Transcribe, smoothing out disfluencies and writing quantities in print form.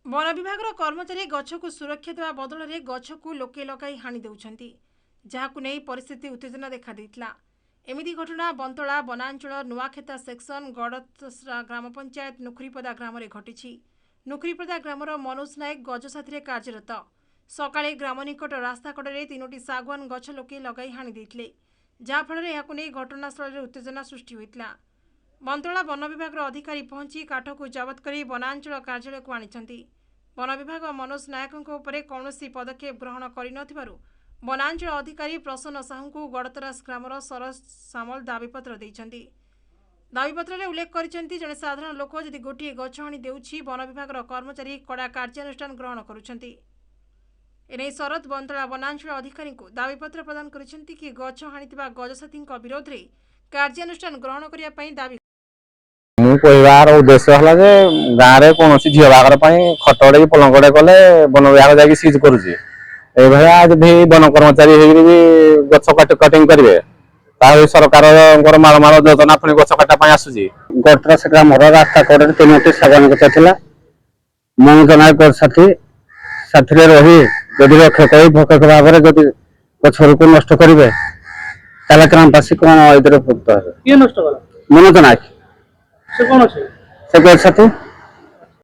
One विभाग कर्मचारी गछ को सुरक्षा देवा बदल में गछ को लोके लगाई हाणी देउछंती, जहाकु नै परिस्थिति उत्तेजना देखा देइतला। एमिति घटना बंतला वनांचल नुआखेता सेक्शन गड़तसरा ग्राम पंचायत नुखरीपदा ग्राम में घटी। नुखरीपदा ग्रामर मनोज नायक गज साथी कार्यरत। सकाळे ग्राम निकट रास्ता कड़े 3टी सागवान गछ लोके लगाई हाणी देइतले, जहाँफल घटनास्थल में उत्तेजना सृष्टि होइतला। बंतला वन विभाग अधिकारी पहुंची काठ को जबत कर वनांचल कार्यालय को आनी। वन विभाग मनोज नायक कौन पदक्षेप ग्रहण कर वनांचल अधिकारी प्रसन्न साहू को गड़तरास ग्रामर सरज सामल दाबीपत्र देइछंती। दाबीपत्र में उल्लेख कर जड़े साधारण लोक जदि गोटे गछ हाणी देउछि वन विभाग कर्मचारी कड़ा कार्यानुष्ठान ग्रहण करुछंती। एने शरद बंतला वनांचल अधिकारी को दाबीपत्र प्रदान करिसेंती कि गछ हाणीथिबा गजसाथी विरोध में कार्यानुष्ठान ग्रहण करने पर दाबी मु कहवार उद्देश्य है जे गाँव में कौन झील बागर खटड़े पलंगड़े कले वन विभाग जाकि सीज करुचे जदि वन कर्मचारी गछ कटिंग करेंगे सरकार माल माल योजना पुणी गछ काटा आसूसी। गड़तरास ग्रामर रास्ता कड़े 3टी सागवान गछ था। मनोज नायक साथी साथी रही जदि रक्षक भक्षक भाव में जदि गछ को नष्ट करेंगे ग्रामवासी कौन ये मनोज नायक से गछ साथी